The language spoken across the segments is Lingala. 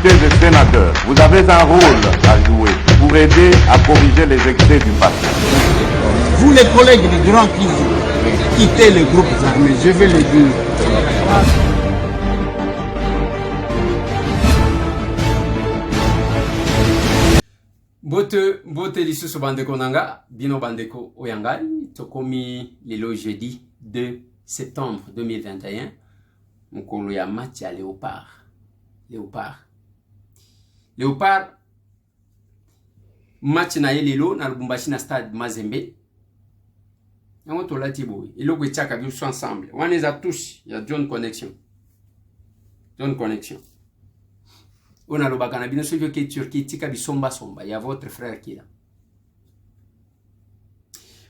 députés et sénateurs, vous avez un rôle à jouer pour aider à corriger les excès du passé. Vous les collègues du Grand qui quittez les groupes armés, je vais le dire. Bote lisusu bandeko nanga, bino bandeko oyangai, tokomi lelo jeudi 2 septembre 2021, mukolo ya match ya Léopard. Léopard, match na ye lelo na Lubumbashi na stade Mazembe. Yango tolati boy, eloko etiaka biso ensemble. Wana eza touche ya John Connection. On a le bagana bino soki ke Turquie tika bisomba somba ya votre frère qui là.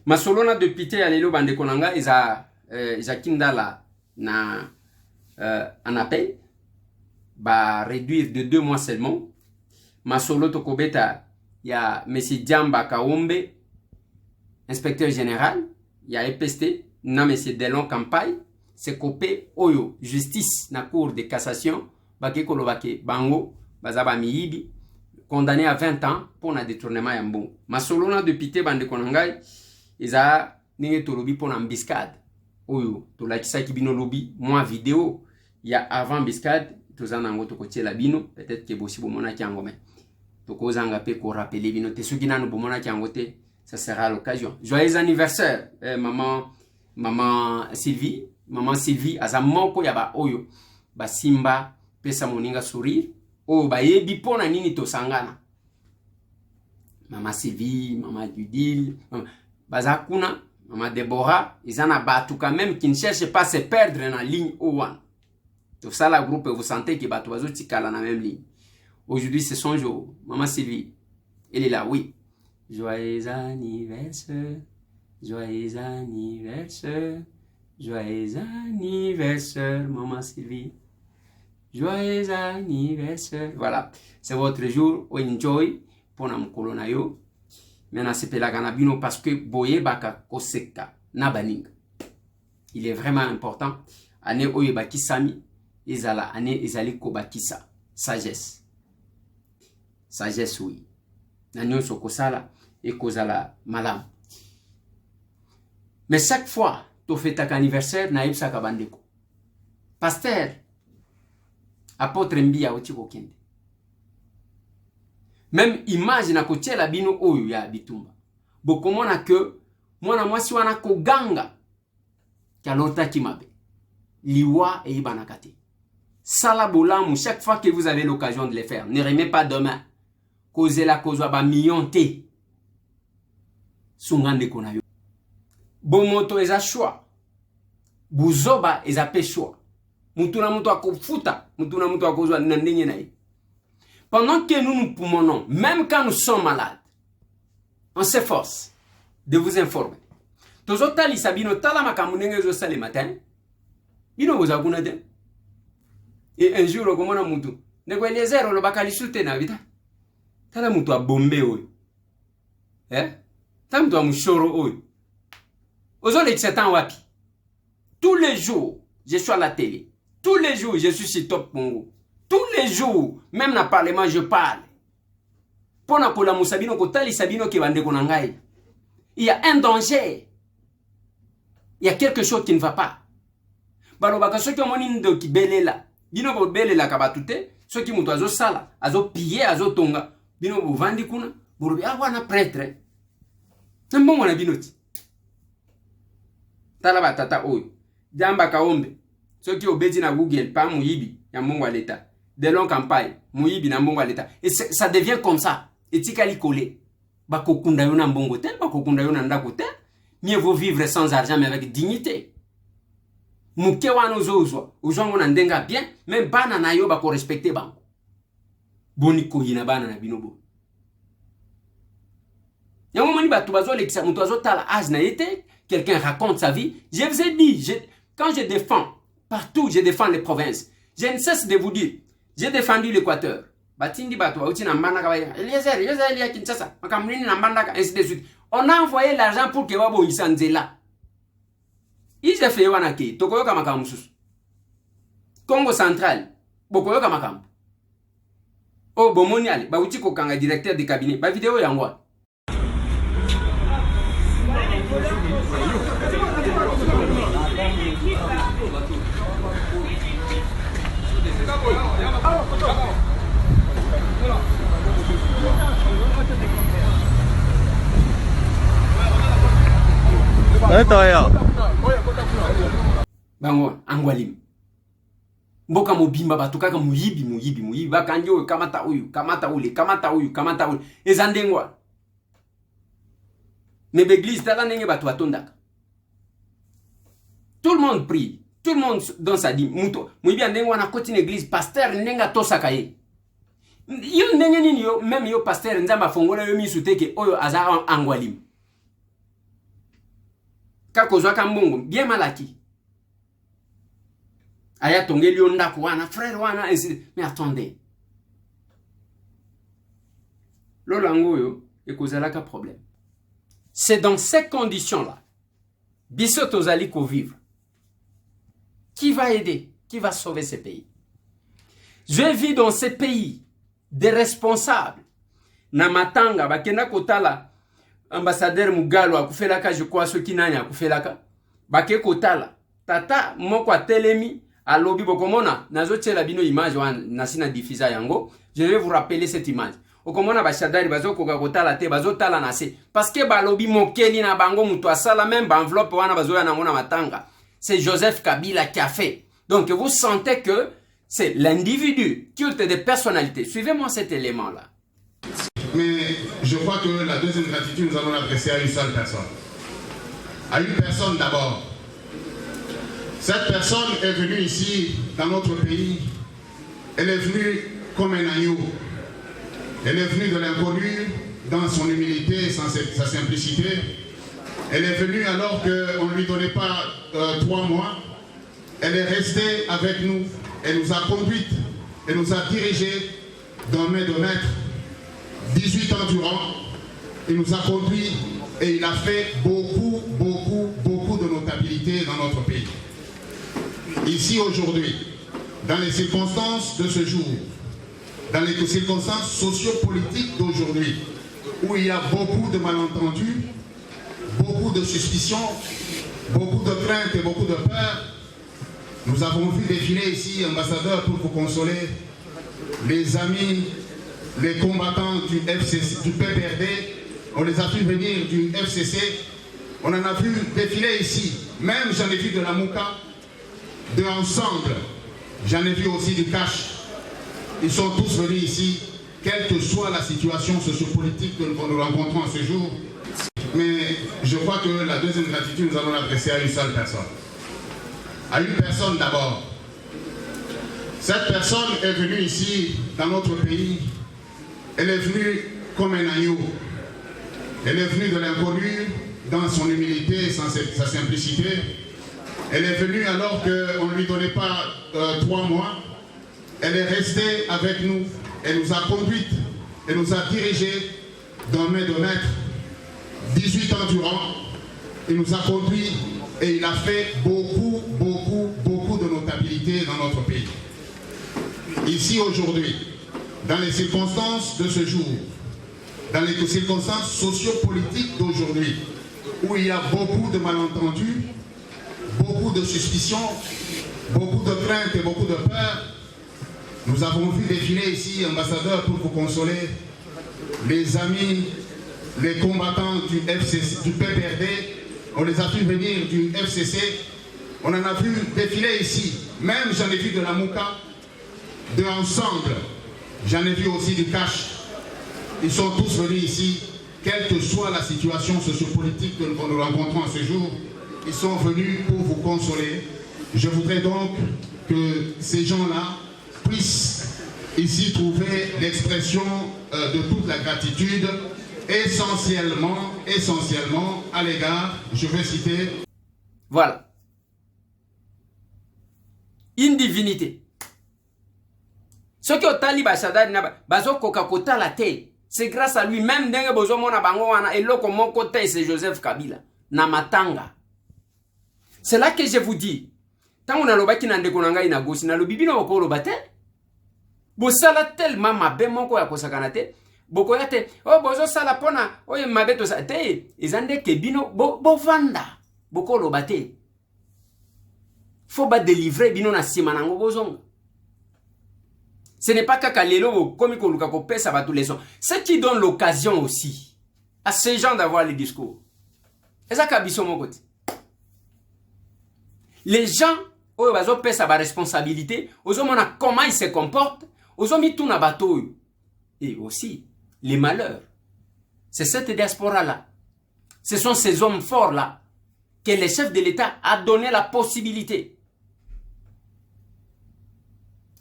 Masolona député ya lelo bande konanga eza kindala na en appel ba réduire de 2 mois seulement. Masolo tokobeta ya monsieur Diamba Kaombe inspecteur général ya EPST na monsieur Delon Campagne c'est copé oyo justice na cour de cassation bake kolobake bango bazaba miyibi condamné à 20 ans pour un détournement ya mbongo. Masolona député bande konangai eza ninge tolobi pour na embuscade oyo tolakisa ki bino lobi moi vidéo ya avant embuscade tozana ngo tokotiela bino peut-être que bosi bomona ki yango mais tokozanga pe ko rappeler bino te soki nanu bomona ki yango te ça sera l'occasion. Joyeux anniversaire maman Sylvie azamoko ya ba oyo ba simba pesa moninga sourire o ba yebi pona nini to sangana. Maman Sylvie, maman Judil, bazakuna, maman Deborah, ils en a battu quand même qui ne cherchent pas à se perdre dans la ligne O1. Tout ça la groupe vous sentez que batu bazo tikala na même ligne. Aujourd'hui c'est son jour. Maman Sylvie, elle est là, oui. Joyeux anniversaire, joyeux anniversaire, joyeux anniversaire, maman Sylvie. Joyeux anniversaire. Voilà, c'est votre jour. Enjoy pour na mukolo na yo. Mena sepela kanabino parce que boye baka koseka na baninga. Il est vraiment important. Ane oye bakisami ezala ane ezali ko bakisa sagesse. Sagesse oui. Na nyonso kosala et kozala malam. Mais chaque fois to fête ta anniversaire na yebsa ka bandeko. Pasteur apôtre Mbia otiko kende. Même image na kotiela bino oyo ya bitumba. Bokomona que mwana mwasi wana koganga kalota kimabe. Liwa e ibanakate. Sala bolamu chaque fois que vous avez l'occasion de le faire. Ne remets pas demain. Cause la cause ba million te. Sungande konayo. Bomoto eza choix. Buzoba eza pe choix. Mutuna mutu akofuta, mutuna mutu akozwa nandenge nae. Pendant que nous nous poumonons, même quand nous sommes malades, on s'efforce de vous informer. Tozotali sabino tala makamunenge zo sale matin. Bino vous akuna de. Et un jour okomona mutu, neko Eliezer lo bakali sute na vita. Tala mutu a bombe oyo. Tala mutu a mushoro oyo. Ozo le tsetan wapi. Tous les jours, je suis à la télé. Tous les jours, je suis sur Top Congo. Tous les jours, même dans le Parlement, je parle. Pour na kola musabino kotali sabino ke bande konangai. Il y a un danger. Il y a quelque chose qui ne va pas. Balo baka soki omoni ndo ki belela. Bino ko belela ka batute, soki mutu azo sala, azo piller, azo tonga. Bino bo vandi kuna, borobi wana prêtre. Mbongo na binoti. Tala batata oyo. Diamba Kaombe. Soki obedi na Google pa muyibi ya mbongo l'État. Delon Campagne, muyibi na mbongo l'État. Et ça devient comme ça. Etikali collé. Bako kunda yo na mbongo te, bako kunda yo na ndako te. Mieux vaut vivre sans argent mais avec dignité. Muke wana ozozwa, ozwango na ndenga bien, même bana na yo bako respecter bango. Boni ko yina bana na binobo. Yango moni batu bazo lekisa mutu azo tala âge na yete, quelqu'un raconte sa vie. Je vous ai dit, quand je défends partout, je défends les provinces. Je ne cesse de vous dire, j'ai défendu l'Équateur. Batindi batu auti na mbandaka ba Eliezer ya Kinshasa, makamrini na mbandaka ainsi de suite. On a envoyé l'argent pour que wabo isanzela. Ils ont fait wana ke tokoyoka makamususu. Congo central, bokoyoka makamu. Oh bomoni ale ba uti ko kanga directeur de cabinet ba vidéo yango. Bango angwalim mboka mobimba batukaka muyibi bakangi oyo kamata ule ezandengwa mais l'église tala ndenge bato batondaka. Tout le monde prie, tout le monde dans sa dîme. Muyibi andenge wana koti na église pasteur ndenga tosaka ye yo ndenge nini yo même yo pasteur nzamba fongola yo misu teke oyo aza angwalim kakozwa kambongo bien malaki aya tongeli yo ndako wana frère wana ainsi. Mais attendez, lolango yo ekozalaka problème. C'est dans ces conditions là biso tozali ko vivre. Qui va aider, qui va sauver ce pays? Je vis dans ce pays des responsables na matanga bakenda kotala ambassadeur Mugalo akufelaka je crois ce qui nanya akufelaka bake kotala tata moko atelemi alobi bokomona nazotiela bino image wana nasina diffuser yango. Je vais vous rappeler cette image. Okomona bashadari bazokoka kotala te bazotala na se parce que balobi mokeli na bango muto asala même enveloppe wana bazoya nango na matanga. C'est Joseph Kabila qui a fait. Donc vous sentez que c'est l'individu culte des personnalités. Suivez-moi cet élément là. Mais je crois que la deuxième gratitude, nous allons l'adresser à une seule personne. À une personne d'abord. Cette personne est venue ici, dans notre pays. Elle est venue comme un agneau. Elle est venue de l'inconnu, dans son humilité et sa simplicité. Elle est venue alors qu'on ne lui donnait pas 3 mois. Elle est restée avec nous. Elle nous a conduites. Elle nous a dirigés d'un main de maître. 18 ans durant, il nous a conduits et il a fait beaucoup de notabilité dans notre pays. Ici aujourd'hui, dans les circonstances de ce jour, dans les circonstances sociopolitiques d'aujourd'hui, où il y a beaucoup de malentendus, beaucoup de suspicions, beaucoup de craintes et beaucoup de peurs, nous avons vu défiler ici, ambassadeur, pour vous consoler, les amis, les combattants du FCC, du PPRD, on les a vu venir du FCC, on en a vu défiler ici, même j'en ai vu de la Mouka, de Ensemble, j'en ai vu aussi du Cash. Ils sont tous venus ici, quelle que soit la situation sociopolitique que nous rencontrons à ce jour. Mais je crois que la deuxième gratitude, nous allons l'adresser à une seule personne. À une personne d'abord. Cette personne est venue ici, dans notre pays. Elle est venue comme un agneau. Elle est venue de l'inconnu, dans son humilité et sa simplicité. Elle est venue alors qu'on ne lui donnait pas 3 mois. Elle est restée avec nous. Elle nous a conduites. Elle nous a dirigés d'un main de maître. 18 ans durant, il nous a conduits et il a fait beaucoup de notabilité dans notre pays. Ici aujourd'hui, dans les circonstances de ce jour, dans les circonstances sociopolitiques d'aujourd'hui, où il y a beaucoup de malentendus, beaucoup de suspicions, beaucoup de craintes et beaucoup de peurs, nous avons vu défiler ici, ambassadeur, pour vous consoler, les amis, les combattants du FCC, du PPRD, on les a vu venir du FCC, on en a vu défiler ici, même j'en ai vu de la Mouka, de Ensemble, j'en ai vu aussi du Cash. Ils sont tous venus ici, quelle que soit la situation sociopolitique que nous rencontrons à ce jour, ils sont venus pour vous consoler. Je voudrais donc que ces gens-là puissent ici trouver l'expression de toute la gratitude, essentiellement à l'égard, je vais citer. Voilà. Une divinité. Ce qui est tali bashadari na bazo koka la te. C'est grâce à lui même ndenge bozo mona bango wana eloko moko te c'est Joseph Kabila na matanga. C'est là que je vous dis. Tant on a lobaki na ndeko nanga ina gosi na lobibino okolo bate. bosala tellement mabe moko ya kosakana te bokoya te oh bozo sala pona oye mabe to sa te ezande ke bino bo vanda bokoloba te faut ba délivrer bino na sima nango bozonga. Ce n'est pas kaka lelo comme koluka ko pesa ba tous les sons. Ce qui donne l'occasion aussi à ces gens d'avoir les discours. Ezaka biso moko te. Les gens oyo bazo pesa ba responsabilité, ozomona comment ils se comportent, ozomi tuna bato. Et aussi les malheurs. C'est cette diaspora-là. Ce sont ces hommes forts-là que le chef de l'État a donné la possibilité.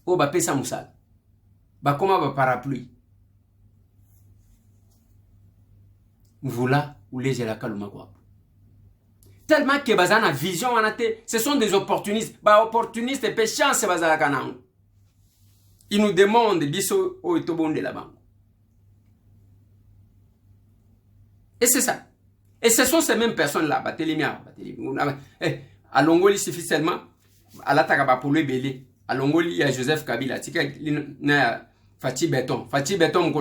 Oh, bah, pesa moussal. Bah, comment va parapluie? Voilà où les la kalumagwa. Tellement que bazana vision anate, ce sont des opportunistes. Bah, opportunistes et péchants, c'est bazala kanang. Ils nous demandent biso o etobonde là-bas. Et c'est ça. Et ce sont ces mêmes personnes-là. À Longoli, il suffit seulement. À la Takaba pour le Bélé. À Longoli, il y a Joseph Kabila. Fatih Beton. Fatih Beton,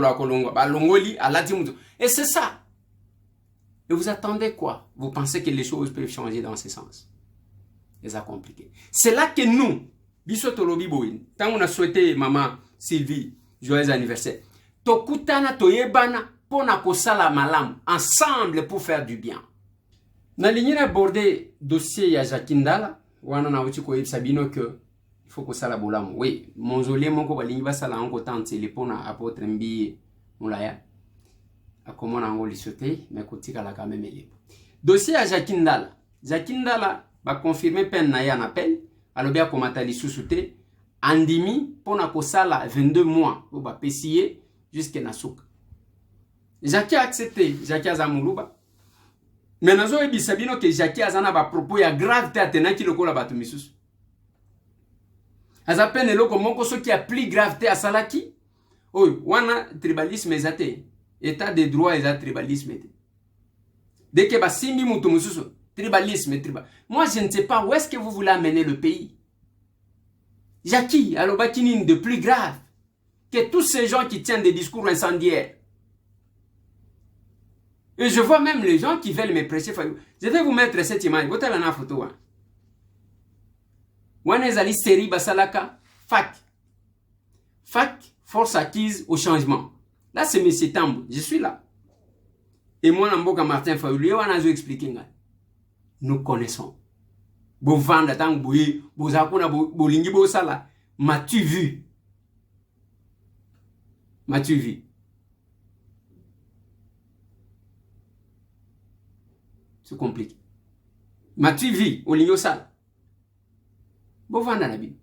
à Longoli, à Latimuto. Et c'est ça. Et vous attendez quoi? Vous pensez que les choses peuvent changer dans ce sens? C'est ça compliqué. C'est là que nous, Bissotolobi Boyin, tant on a souhaité maman Sylvie, joyeux anniversaire. Tokutana Toyebana. Pour nakosala malam ensemble pour faire du bien. Na ligne abordé dossier ya Jakindala wana na uti ko sabino que il faut que sala bolam. Oui, monzolé moko balingi basala en kotan téléphone apôtre mbi mulaya. Akomona ngoli sote mais kotika la quand même ele. Dossier ya Jakindala. Jakindala ba confirmer peine na ya na appel alobia komata lisusuté andimi pour nakosala 22 mois pour ba pesier jusqu'à nasuka. Jackie a accepté, Jackie a zamuluba. Mais nous avons dit que Jackie a zana ba propos ya gravité atena ki lokola batu misusu. Azapene loko moko so qui a plus gravité à salaki. Oh, wana tribalisme ezate. État de droit ezate tribalisme. Dès que ba simbi mutu misusu, tribalisme. Moi je ne sais pas où est-ce que vous voulez amener le pays. Jackie a l'obakinin de plus grave que tous ces gens qui tiennent des discours incendiaires. Et je vois même les gens qui veulent me prêcher. Je vais vous mettre cette image. Vous avez la photo. Wanezali série basalaka. FAC. FAC, force acquise au changement. Là, c'est M. Tambo. Je suis là. Et moi, Namboka Martin Fayoulé, on a expliqué. Nous connaissons. Bovanda tang bouye, bozakuna bolingi bosala. M'as-tu vu? M'as-tu vu? C'est compliqué. M'as-tu vu au ligno sale? Bovanda la Bible.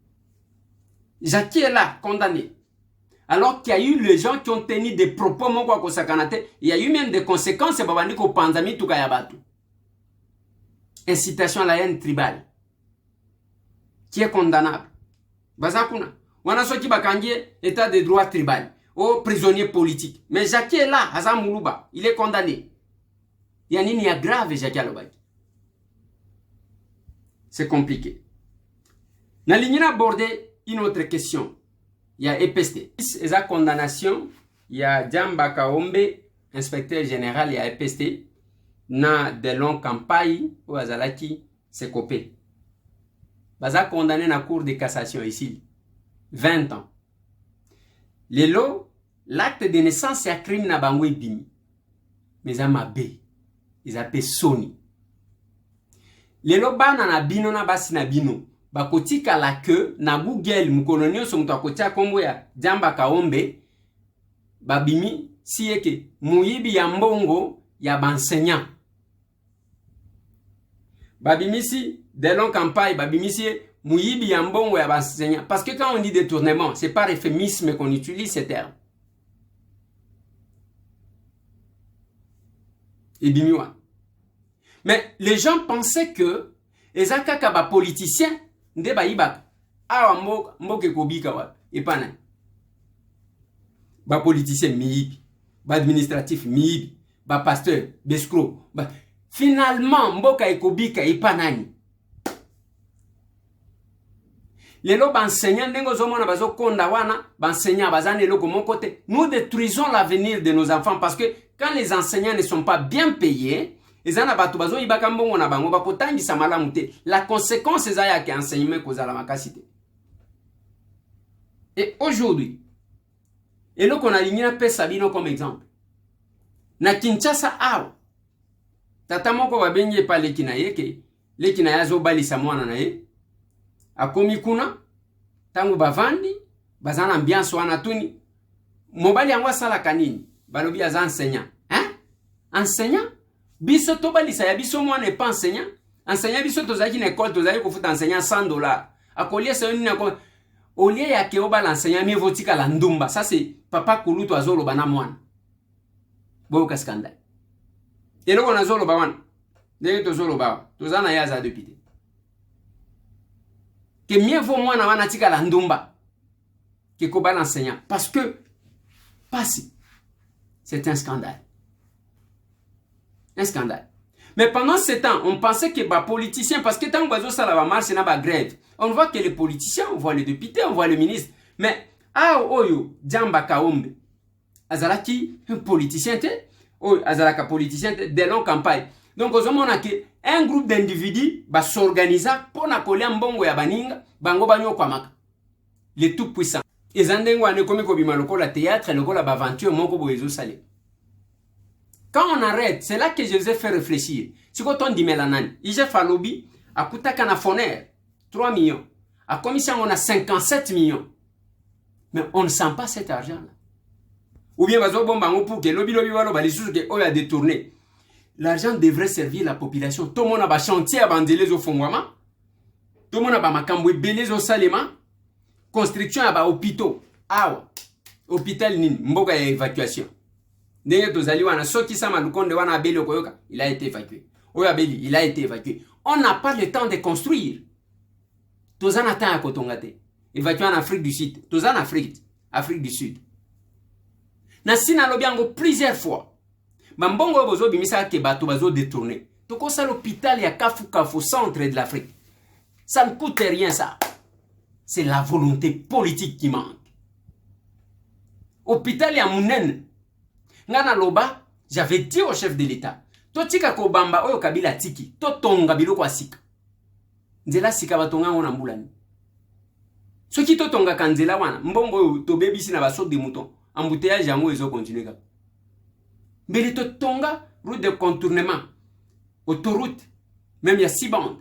Jackie est là, condamné. Alors qu'il y a eu les gens qui ont tenu des propos, il y a eu même des conséquences, incitation à la haine tribale, qui est condamnable. Bazakuna. Wanasoki bakangie, état de droit tribal, aux prisonniers politiques. Mais Jackie est là, Hazam Moulouba, il est condamné. Il y a grave Jackie Alobaki. C'est compliqué. Nous avons abordé une autre question. Il y a EPST. Et sa condamnation, il y a Djamba Kaombe, inspecteur général, il y a EPST. Na de longues campagnes, où Azalaki s'est copé. Baza condamné dans la cour de cassation ici. 20 ans. L'acte de naissance, c'est un crime na bangwe bimi. Mais ça m'a bé. Ils appellent Sony. Lelo bana na bino na basi na bino. Bakotika la que na Google mukolonio somuto akotia kombo ya Djamba Kaombe. Babimi sieke muyibi ya mbongo ya banseignant. Babimi si delon campagne babimi si muyibi ya mbongo ya banseignant. Parce que quand on dit détournement, c'est par euphémisme qu'on utilise ces termes. Et bimiwa. Mais les gens pensaient que les akaka politiciens nde ba ibaka awa mboke kobika wa epana ba politicien miibi ba administratif miibi ba pasteur bescro finalement mboka ekobika epanani. lelo enseignant ndenge ozomona bazo konda wana enseignant bazana eloko moko te. Nous détruisons l'avenir de nos enfants parce que quand les enseignants ne sont pas bien payés, ezana bato bazo ibaka mbongo na bango bakotangisa malamu te. La conséquence eza ya ke enseignement kozala makasi te. Et aujourd'hui, eloko na lingi na pesa bino comme exemple. Na Kinshasa awa tata moko babengi pa leki na yeke leki na yazo balisa mwana na ye akomi kuna tangu bavandi bazana ambiance wana tuni mobali yango asalaka nini balobi aza enseignant enseignant biso to balisa ya biso mwana n'est pas enseignant biso tozaki na école tozaki kofuta enseignant $100 akolia ça nini ako olie ya ke oba l'enseignant mieux vaut tika la ndumba. Ça c'est papa kulutu azolo bana mwana boka scandale eloko na zolo ba wana ndenge tozolo ba tozana yaza député que mieux vaut mwana wana tika la ndumba que koba l'enseignant parce que passé c'est un scandale. Un scandale. Mais pendant ce temps, on pensait que les politiciens, parce que tant que ça va marcher, na ba grève, on voit que les politiciens, on voit les députés, on voit les ministres. Mais oyo Djamba Kaombe, azalaki un politicien te, azalaka politicien te de longue campagne. Donc on a que un groupe d'individus va s'organiser pour na kolia mbongo ya baninga, bango banyo kwa maka. Les tout puissants. Ezandengo ane komi ko bima lokola théâtre, lokola ba aventure moko boyezo salé. Quand on arrête, c'est là que je vous ai fait réfléchir. Si quand on dit Mélanane, il j'ai fait lobby, à Kouta Canafoner, 3 millions. À commission, on a 57 millions. Mais on ne sent pas cet argent-là. Ou bien, pour que lobby, on a détourné. L'argent devrait servir la population. Tout le monde a chantier à bandeler au fondement. Tout le monde a macamboué belé au salema. Construction à hôpitaux. Ah, hôpital nin, mboga ya évacuation. Ndenge tozali wana soki sama lukonde wana abeli okoyoka, il a été évacué. Oyo abeli, il a été évacué. On n'a pas le temps de construire. Tozana temps à kotongate. Évacué en Afrique du Sud. Tozana Afrique du Sud. Na sina lobiango plusieurs fois. Mambongo bozo bimisa ke bato bazo détourné. Toko sa l'hôpital ya Kafu centre de l'Afrique. Ça ne coûte rien ça. C'est la volonté politique qui manque. Hôpital ya Munen. Ngana loba, j'avais dit au chef de l'État, to tika ko bamba oyo kabila tiki, to tonga biloko asika. Nzela sika batonga ngona mbulani. Soki to tonga kanzela wana, mbongo oyo to bebisi na baso de mouton, embouteillage yango ezo continuer ka. Mbele to tonga route de contournement, autoroute, même il y a 6 bandes.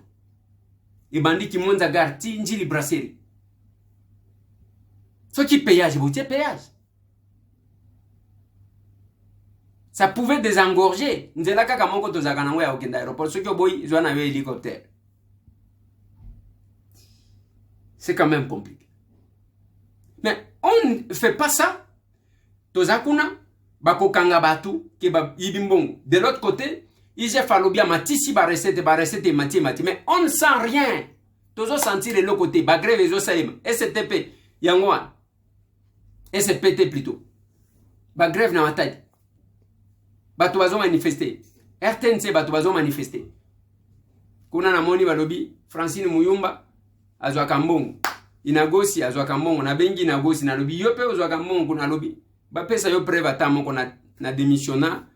Et bandi ki monza garti njili brasserie. Soki péage, boutier péage. Ça pouvait désengorger. Nzela kaka moko tozaka nango ya okenda aéroport. Soki boy zwana yo hélicoptère. C'est quand même compliqué. Mais on ne fait pas ça. Tozakuna bako kanga batu ke ba yibimbongo. De l'autre côté, il j'ai fallu bien matisi ba recette mati. Mais on ne sent rien. Tozo sentir de l'autre côté ba grève ezo salema. STP yangwa. SPT plutôt. Ba grève na matadi. Bato bazo manifester. RTNC bato bazo manifester. Kuna na moni balobi Francine Muyumba azwa kambongo. Inagosi azwa kambongo na bengi inagosi na lobi yope azwa kambongo kuna lobi. Ba pesa yo preva tamo na démissionna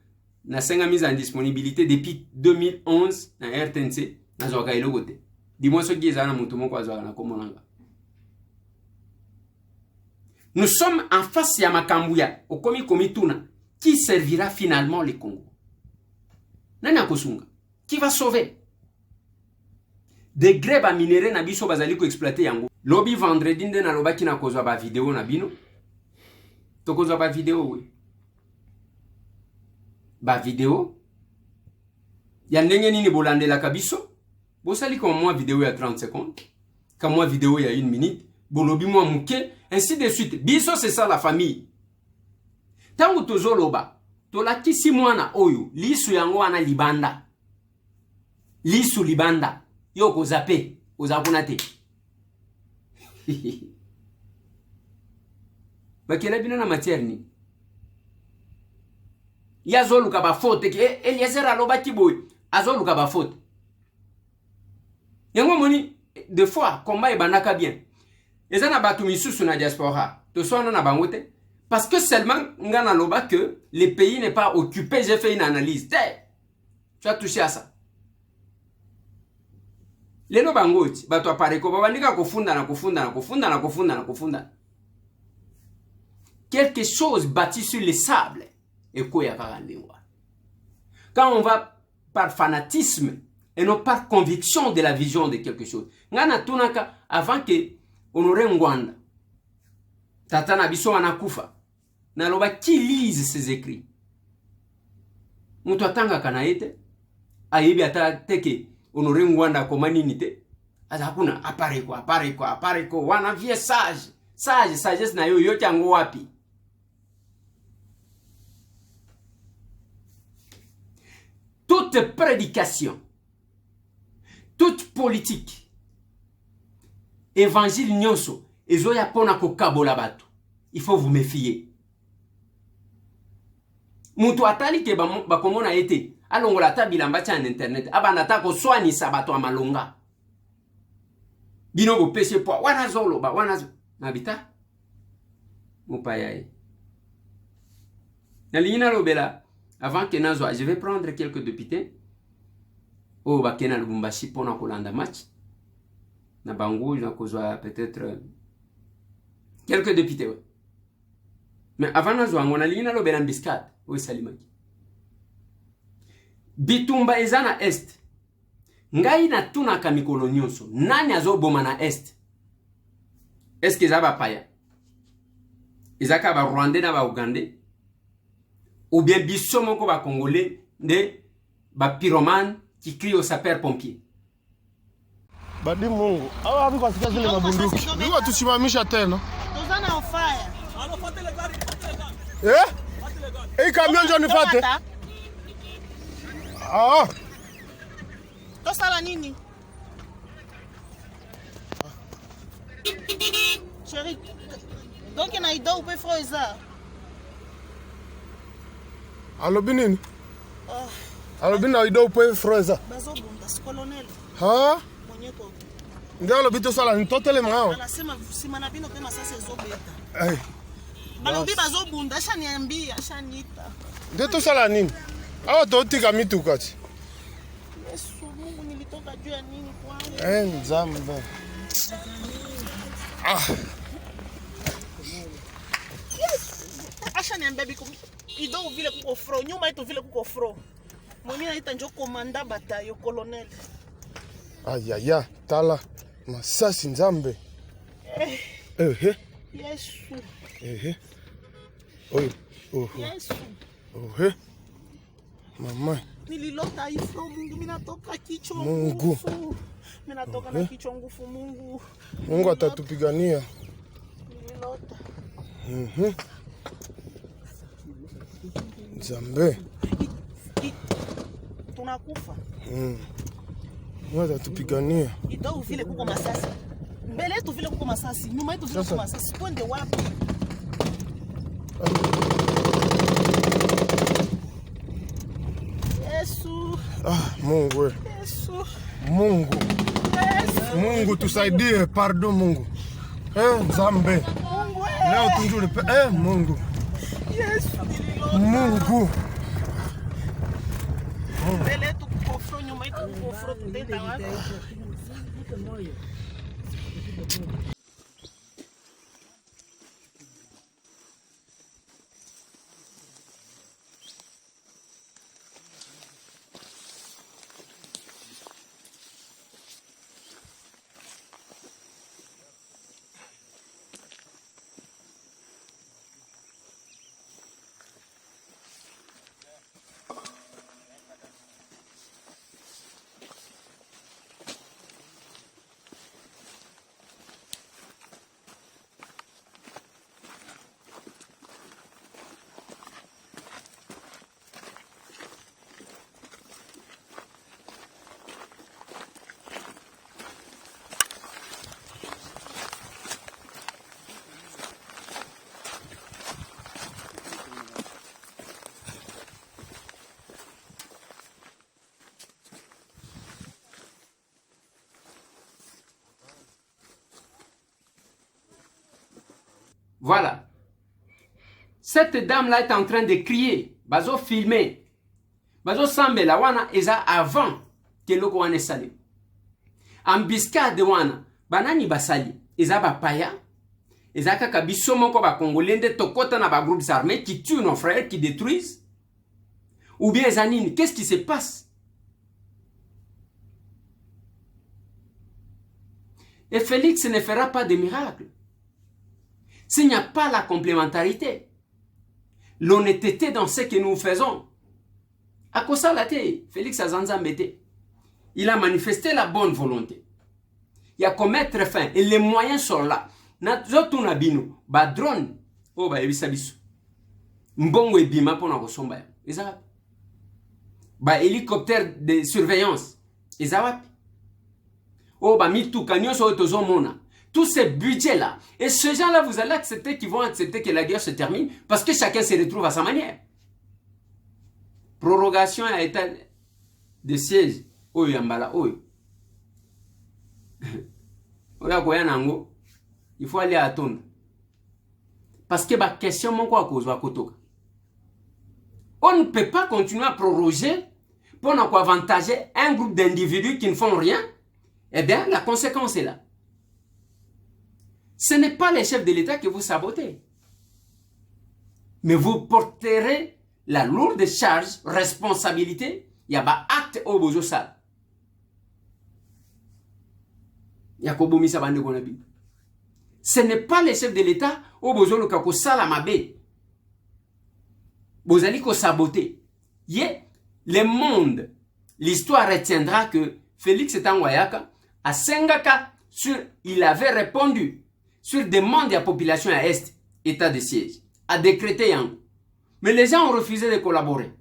na senga mise en disponibilité depuis 2011 na RTNC na azwa ka ilogote. Dis-moi ce qui est na mutu moko azwa na komonanga. Nous sommes en face ya makambuya okomi komituna. Qui servira finalement les Congo? Nana Kosunga. Qui va sauver? Des grèves à minerais na biso bazali ko exploiter yango. Lobby vendredi nde na lobaki na kozwa ba vidéo na bino. To kozwa ba vidéo we. Ba vidéo. Ya ndenge nini bolandela kabiso? Bosali comme moi vidéo ya 30 secondes. Comme moi vidéo ya 1 minute. Bolobi moi muke. Ainsi de suite. Biso c'est ça la famille. Tangu tozoloba, tolakisi mwana oyo, lisu yango wana libanda. Lisu libanda. Yoko zape, ozakuna te. Bakela bino na matière ni. Yazoluka ba faute ke Eliezer aloba kiboy, azoluka ba faute. Yango moni de fois combat e banaka bien. eza na bato misusu na diaspora toswana na bango te parce que seulement nga na loba que le pays n'est pas occupé. J'ai fait une analyse. Tu as touché à ça. Lelo bangoti bato apareko babandika kofunda na kofunda na kofunda na kofunda na kofunda. Quelque chose bâti sur le sable et quoi ya karandewa. Quand on va par fanatisme et non par conviction de la vision de quelque chose. Ngana tunaka avant que Honoré Ngwanda tata na biso anakufa na loba qui lise ses écrits. Mutu atanga kana ete ayebi ata teke Honoré Ngwanda komani nite azakuna apareko wana vie sagesse na yo yote yango wapi. Toute prédication, toute politique, évangile nyonso, ezoya pona ko kabola bato. Il faut vous méfier. Mutu atali ke ba komona ete alongola ta bilamba cha internet abanda ta ko swani sabato amalonga. Bino bo pese po wana zolo ba wana nabita mupayaye. Na lina lobela avant que nazo, je vais prendre quelques députés. Oh, bakena Lubumbashi pour na kolanda match. Na bango, na kozwa peut-être quelques députés. Ouais. Mais avant nazo, on a lina lo belan biscat. Oui, salimaki. Bitumba ezana est. Ngai na tuna kamikolo nyonso. Nani azo boma na est? Est-ce que zaba paya? Ezaka ba Rwandais na ba Ougandais? Ou bien biso moko ba Congolais de ba pyromane qui crie au sapeur-pompier. Badi Mungu. Hawa hapo kwa zile mabunduki. Niwa tusimamisha tena. Tozana on fire. Alo fate le gari. Eh? Camion ndio nifate. Ah. Tosala nini? Chérie. Donc na ido upe froza. Alobi nini? Alobi na ido upe froza. Bazo bunda colonel. Ha? Monyeko. Ndio alobi to sala nitotele mngao. Anasema sima na bino kama sasa ezobeta. Eh. Balobi bazo bunda shaniambia shanita. Ndio to sala nini? Awa to tika mitukati. Yesu Mungu nilitoka juu ya nini kwangu? Nzambe. Ah. Asha niambia biko ido vile kuko fro nyuma yetu vile kuko fro. Mwenye naita njo komanda batayo colonel. Ayaya, tala masasi Nzambe. Yesu. Oy. Yesu. Mama. Nililota ifro Mungu minatoka kichwa Mungu. ngufu. Minatoka na kichwa ngufu Mungu. Mungu atatupigania. Nililota. Nzambe. Tunakufa. Mungu atatupigania. Ido vile kuko masasi. Mbele yetu vile kuko masasi, nyuma yetu vile kuko masasi. Twende wapi? Yesu. Mungu. Yesu. Mungu. Yesu. Mungu tusaidie, pardon Mungu. Nzambe. Mungu. Leo tunjule Mungu. Yesu. Mungu. Mbele yetu kuko fro, nyuma yetu kuko fro. Twende wapi? Voilà. Cette dame-là est en train de crier. Bazo filmer. Bazo sambe la wana eza avant que loko wana sali. Embuscade wana banani basali. Eza ba paya. Eza kaka biso moko ba congolais nde tokota na ba groupes armés qui tuent nos frères, qui détruisent. Ou bien eza nini? Qu'est-ce qui se passe? Et Félix ne fera pas de miracle. S'il n'y a pas la complémentarité, l'honnêteté dans ce que nous faisons. À cause de ça, Félix Azanzambete, il a manifesté la bonne volonté. Il a commettre fin et les moyens sont là. Nazotu nabino, ba drone, oh ba ebisa biso. Mbongo ebima pona kosomba. Eza ba hélicoptère de surveillance. Eza wapi? Oh bah mitou kanyo so tozo mona. Tous ces budgets-là. Et ces gens-là, vous allez accepter qu'ils vont accepter que la guerre se termine parce que chacun se retrouve à sa manière. Prorogation à état de siège. Oh yambala, oh. Il faut aller attendre. Parce que la question, mon quoi cause on ne peut pas continuer à proroger pour avantager un groupe d'individus qui ne font rien. Eh bien, la conséquence est là. Ce n'est pas les chefs de l'État que vous sabotez. Mais vous porterez la lourde charge, responsabilité. Il y a un acte au bozo sal. Ce n'est pas les chefs de l'État au bozo le kako salamabé. Vous allez ko saboter. Le monde, l'histoire retiendra que Félix Tangwayaka à Sengaka, il avait répondu sur demande de la population à Est, état de siège, a décrété Yang. Mais les gens ont refusé de collaborer.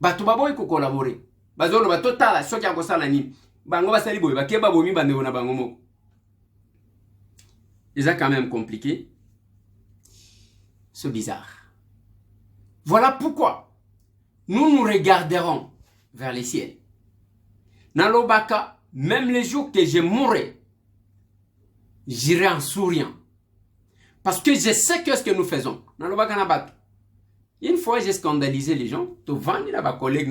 Batoubaboy ko collaborer. Bazolo batotala soki akosala ni. Bango basali boy bakeba bomi bande na bango mo. C'est quand même compliqué. C'est bizarre. Voilà pourquoi nous nous regarderons vers les ciels. Nalobaka, même les jours que je mourrai, j'irai en souriant. Parce que je sais que ce que nous faisons. Une fois, j'ai scandalisé les gens. Tu vas venir à collègue,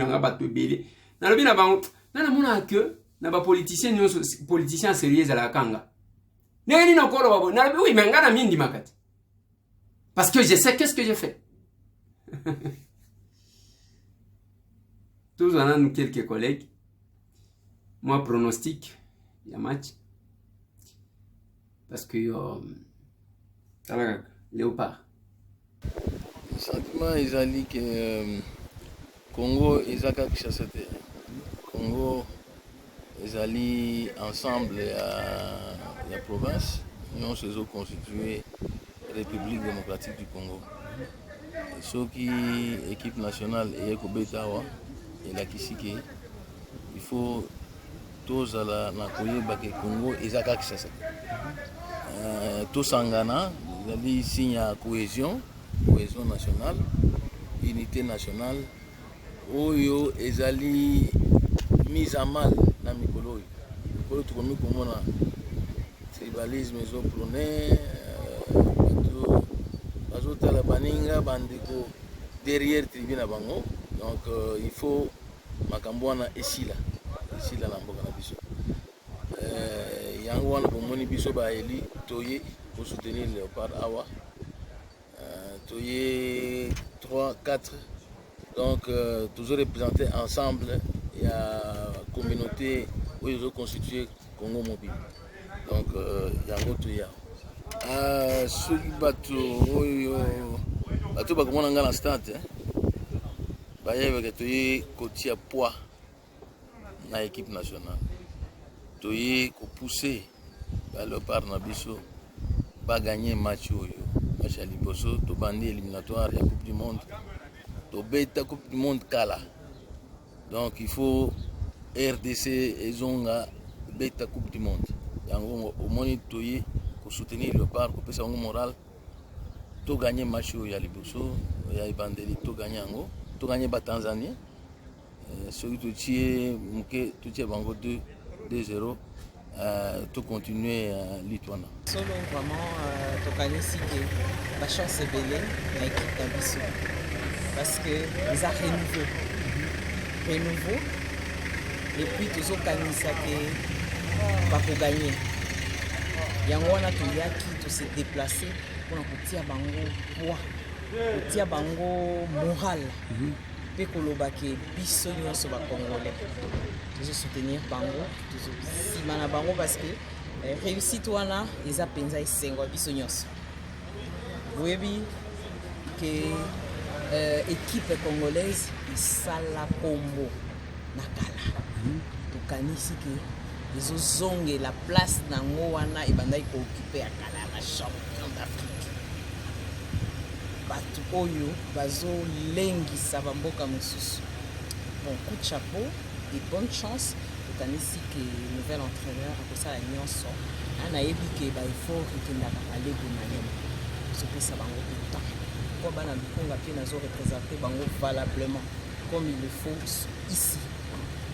politiciens sérieux à la kanga. Oui, mais parce que je sais qu'est-ce que j'ai fait. Tous on a quelques collègues. Moi, pronostic, il y a match. Parce que Léopard. Le sentiment est que Congo est à Congo est ensemble à la province. Nous avons constitué la République démocratique du Congo. Ce qui est équipe nationale et Ekobetawa et la Kisike, il faut tous à la Congo et à Kinshasa. Tous en Ghana, vous avez signe à cohésion nationale, unité nationale. Oyo ezali mise à mal na mikolo. Mikolo tukomi komona tribalisme ezoprone bazotala baninga bandeko derrière tribune bango. Donc il faut makambo wana esila na mboka na biso. Yango wana bomoni biso ba eli toye pour soutenir Léopard Awa. Toye 3 4. Donc toujours représentés ensemble, il y a une communauté où ils ont constitué Congo Mobile. Donc il y a un autre ya. Ceux qui battent comme on a dans stade, il y a des côtés à poids dans l'équipe nationale. Il y a poussé le par Nabiso pas gagner match à Liboso, to bandi éliminatoire de la Coupe du Monde. La Coupe du Monde Kala. Donc il faut RDC et Zonga beta Coupe du Monde. Au monitoyer pour soutenir le parc, pour faire un moral. Tu gagnes match au Yalibuso, il y a Ibandeli, tu gagnes Ango, tu gagnes Tanzanie. Celui qui tu es Bango 2-0. to continuer litwana. Solo vraiment tokanisi que la chance est belle na équipe na biso parce que ils a renouveau et puis tozokanisa que bako gagner yango wana toyaki to se déplacer pour kotia bango poids kotia bango moral pe koloba ke biso nyonso ba congolais tozo soutenir bango tozo simana bango parce que réussite wana eza penza esengo biso nyonso boyebi ke équipe congolaise isala kombo na kala tokanisi ke ezozonge la place nango wana ebandaki kooccupe ya kala na champion d'Afrique bato oyo bazolengisa bamboka mosusu. Bon, coup de chapeau et bonne chance tokanisi ke nouvel entraîneur akosala nyonso anayebi ke baeffort ekendaka malego na lemo tozopesa bango temps po bana lukonga mpe nazoreprésente bango valablement comme il le faut ici.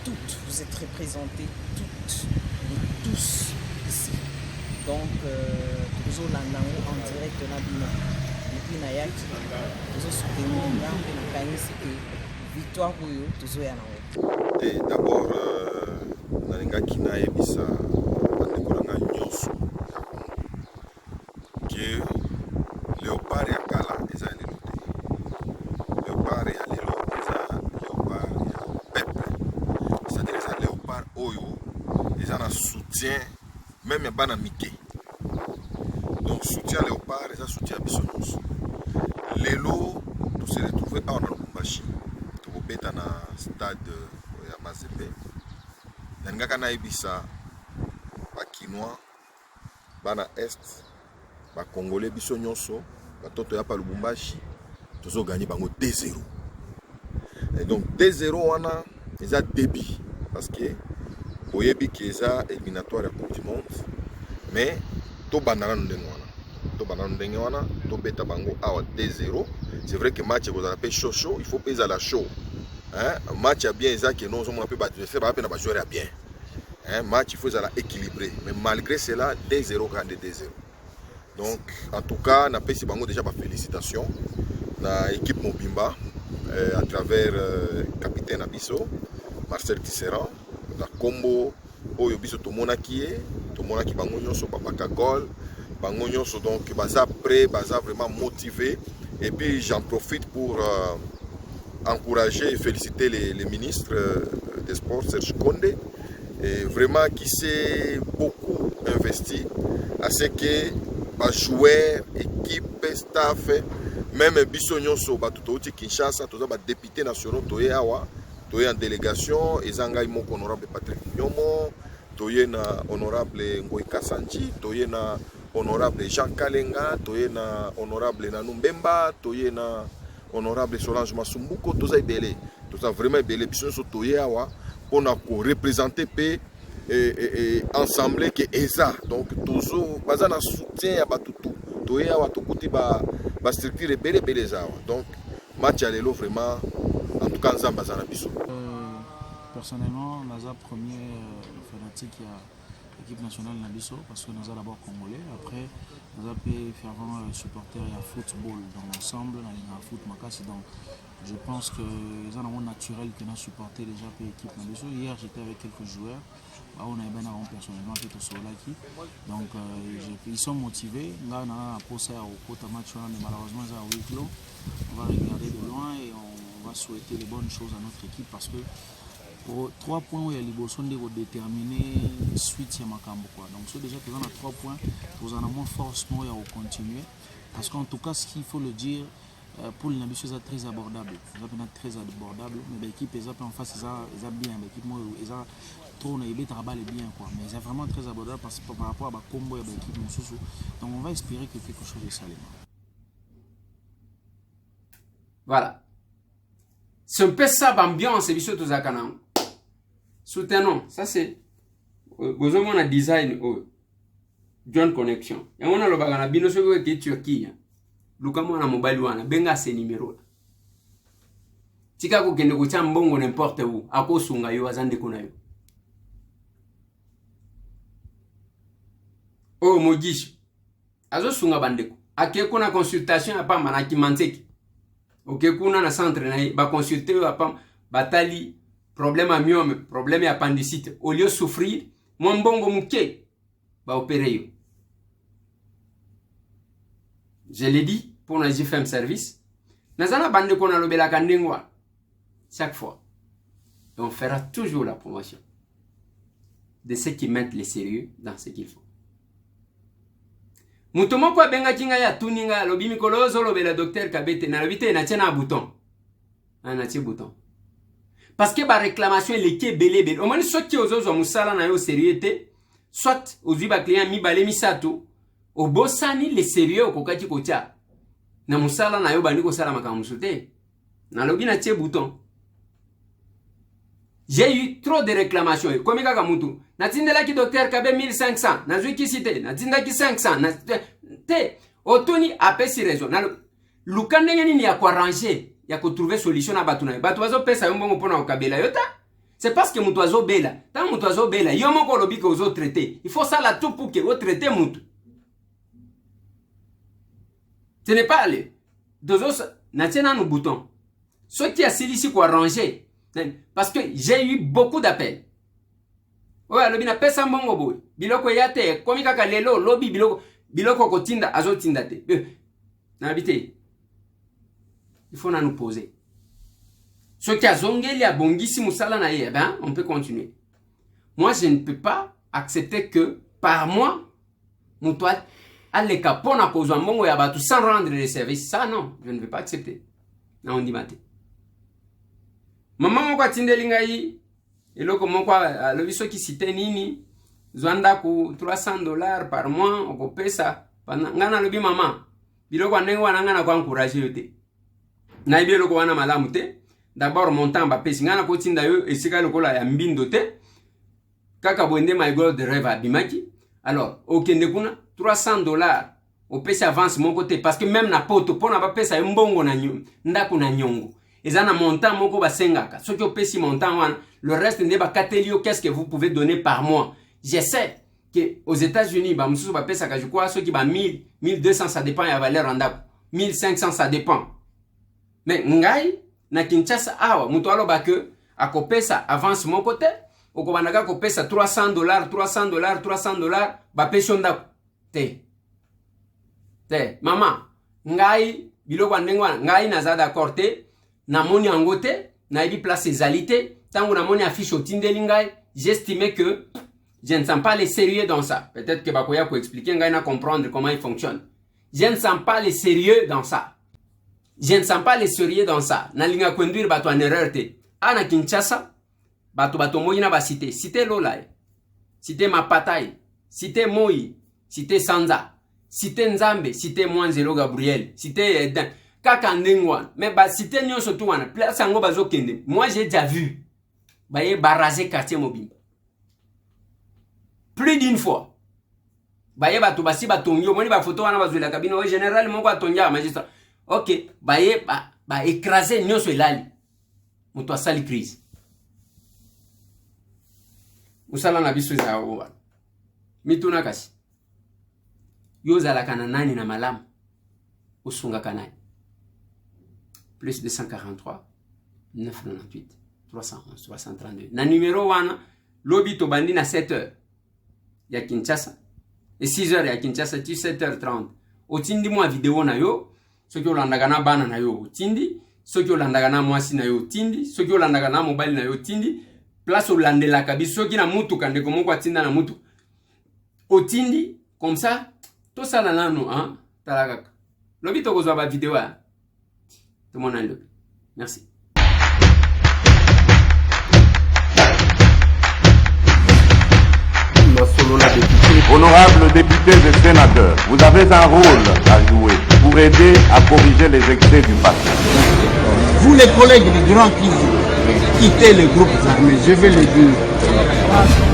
Toutes, vous êtes représentés, toutes et tous ici. Donc, nous allons en direct de la Bina. Et puis, Nayak, nous allons soutenir la victoire pour eux, nous allons. Et d'abord, Nalinga Kina et Bisa, Nikolanga Nyoso, que Léopard et Akala, ils ont été notés. Léopard et Alélo, ils ont Léopard et Peuple. C'est-à-dire que les Léopard Oyo, ils ont un soutien, même un banamité. Donc, soutien Léopard, ils ont soutien Bissonos. Lélo, tout s'est retrouvé à Lubumbashi. Tout le monde dans le stade de Mazembe. Nanga kana ibisa ba Kinois, bana Est, ba Congolais biso nyonso, ba toto ya pa Lubumbashi, tozo gagné bango 2-0. Et donc 2-0 wana, ils ont débit parce que boyebi ki eza éliminatoire ya Coupe du Monde, mais to banana ndenge wana. To banana ndenge wana, to beta bango awa 2-0. C'est vrai que match ko za pe chaud, il faut peser la chaud. Hein, match a bien ça que nous sommes un peu battus, c'est pas peine à jouer bien. Hein, match il faut ça équilibré, mais malgré cela 2-0 quand 2-0. Donc en tout cas, na pesi bango déjà ba félicitations na équipe Mobimba à travers capitaine Abisso, Marcel Tisserand, la combo oyo biso to monaki bango nyonso papa gol, bango nyonso donc baza prêt, baza vraiment motivé et puis j'en profite pour encourager et féliciter les ministres des Sports, Serge Condé, et vraiment qui s'est beaucoup investi à ce que les joueurs, équipe, staff, même Bissonio Soba, tout au Kinshasa, tous les députés nationaux, toye en délégation, et Zanga Imoko honorable Patrick Nyomo, toye na honorable Ngoy Kassanji, toye na honorable Jean Kalenga, toye na honorable Nanumbemba, toye na honorable Solange Masumbuko, tout ça est belé. Tout ça vraiment belé. Bisous sur Toyeawa, on a représenté P et ensemble que ESA. Donc toujours, bazan a soutien à Batutu. Toyeawa, tout côté ba structure belé belé zawa. Donc match à l'élo vraiment. En tout cas, ensemble bazan a bisous. Personnellement, Naza premier fanatique qui a l'équipe nationale Nabiso parce que Naza d'abord congolais. Après, Naza peut faire vraiment supporter à football dans l'ensemble, dans le foot Makassi. Donc, je pense que c'est un monde naturel que nous supporter déjà l'équipe Nabiso. Hier, j'étais avec quelques joueurs. On a bien personnellement fait au Solaki. Donc, ils sont motivés. Là, on a posé au côté match, mais malheureusement, c'est à huis clos. On va regarder de loin et on va souhaiter les bonnes choses à notre équipe parce que pour 3 points où il y a Liboson de déterminer suite à Makambo. Donc c'est déjà que on a 3 points, vous en avez moins forcément à continuer. Parce qu'en tout cas, ce qu'il faut le dire, pour les Nabiso, c'est très abordable. C'est très abordable, mais l'équipe en face, c'est bien. L'équipe trop bien, mais c'est vraiment très abordable parce que par rapport à Makambo et à l'équipe Moussousou. Donc on va espérer que quelque chose de salé. Voilà. C'est un peu ça l'ambiance, et tout ça. Soutenons, ça c'est besoin de design joint connexion. Et on a le bagana bino so que Turquie. Luka mwana mobile wana benga ce numéro. Tika ko kende ko mbongo n'importe où, ako sunga yo azande kuna yo. Oh Mogisho. Azo sunga bandeko. Ake kuna consultation ya pamba na Kimanteki. Ok kuna na centre na ba consulter ya pamba batali problème à myome, problème à appendicite. Au lieu de souffrir, mon bongo mouké va opérer. Je l'ai dit pour les FM service. Nazana bande qu'on a lobé la kandengwa. Chaque fois. Et on fera toujours la promotion de ceux qui mettent le sérieux dans ce qu'il faut. Mutomo kwa benga kinga ya tuninga lobi mikolozo lobe la docteur Kabete na lobite na tiena bouton. Na tie bouton. Parce que ba réclamation les belé. Au moins ceux qui ozo musala na yo sérieux té, soit aux ba client mi balé mi sato, au bosani le sérieux au kokati kotia. Na musala na yo bandi ko sala makamusote. Na lobi na tie bouton. J'ai eu trop de réclamations. Comme kaka mutu. Na tindela ki docteur Kabe 1500. Na zui ki cité. Na tinda ki 500. Na te. Otoni apesi raison. Na lukande ngeni ni ya kwa ranger. Ya ko trouver solution na batu na. Batu wazo pesa yombongo pona okabela yota. C'est parce que mutu wazo bela. Tant mutu wazo bela. Yomo ko lobi ko ozo traiter. Il faut ça la tout pour que o traiter mutu. Ce n'est pas allé. Dozo na tiena no bouton. Ceux qui a celui-ci ko ranger. Parce que j'ai eu beaucoup d'appels. Ouais, lobi na pesa mbongo boy. Biloko yate, komi kaka lelo, lobi biloko kotinda, azo tinda te. Na habité. Il faut nous poser. Ce qui a zongeli a bongisi musala na ye, ben, on peut continuer. Moi, je ne peux pas accepter que, par mois, nous doit aller capona cause mbongo ya batu sans rendre les services. Ça, non, je ne veux pas accepter. Na on dit maté. Maman moko atindeli ngai eloko moko alobi soki cité nini zwanda ku $300 par mois okopesa ngana lobi mama biloko ndenge wana ngana kwa encourager yote na ibi eloko wana malamu te. D'abord montant ba pesi ngana ko tinda yo esika lokola ya mbindo te kaka bonde my god de rêve abimaki. Alors okende kuna $300 opesa avance moko te parce que même na poto pona ba pesa mbongo na ndaku na nyongo. Et ça, montant, moko ba sengaka. Ce qui est pesi montant, le reste n'est pas katelio. Qu'est-ce que vous pouvez donner par mois? Je sais que aux États-Unis, bah, monsieur ba pesa ka je crois ceux qui ba 1000, 1200, ça dépend ya valeur en dako. 1500, ça dépend. Mais ngai na Kinshasa awa, muto aloba que akopesa avance mon côté, okobanaga kopesa $300, $300, ba pesion dako. Te. Maman, ngai biloko ndengwa ngai naza d'accord te. Na moni angote, na ibi place ezalité, tango na moni affiche au tindelingai, j'estimais que je ne sens pas les sérieux dans ça. Peut-être que bakoya ko expliquer ngai na comprendre comment il fonctionne. Je ne sens pas les sérieux dans ça. Je ne sens pas les sérieux dans ça. Na linga conduire bato en erreur te. Ana Kinshasa, bato moyi na ba cité, cité Lolai, cité Mapataï, cité Moyi, cité Sanza, cité Nzambe, cité Mwanzelo Gabriel, cité Eden. Kaka ndengwa mais ba cité nyon surtout wana place ngo bazo kende. Moi j'ai déjà vu baye baraser quartier Mobimba plus d'une fois. Baye batu basi batongyo moni ba photo wana bazwela kabine o général moko atonja magistrat. OK, baye ba écraser nyon so elali. Muto asali crise. Musala na biso za owa. Mituna kasi. Yoza la kana nani na malamu. Usunga kanani. Plus 243, 998, 311, 332. Na numéro wana, lobi to bandi na 7h. Ya Kinshasa. Et 6h ya Kinshasa, 7h30. Otindi mwa video na yo. Soki olandaka na bana na yo. Otindi. Soki olandaka na mwasi na yo. Otindi. Soki olandaka na mobile na yo. Otindi. Place olandela kabi. Soki na mutu kande komoko atinda na mutu. Otindi. Comme ça. To sala nano, hein. Talakaka. Lobi to kozwa ba video ya. Tout le monde a le. Merci. Honorables députés et sénateurs, vous avez un rôle à jouer pour aider à corriger les excès du passé. Vous les collègues du grand qui quittez les groupes armés, je vais le dire.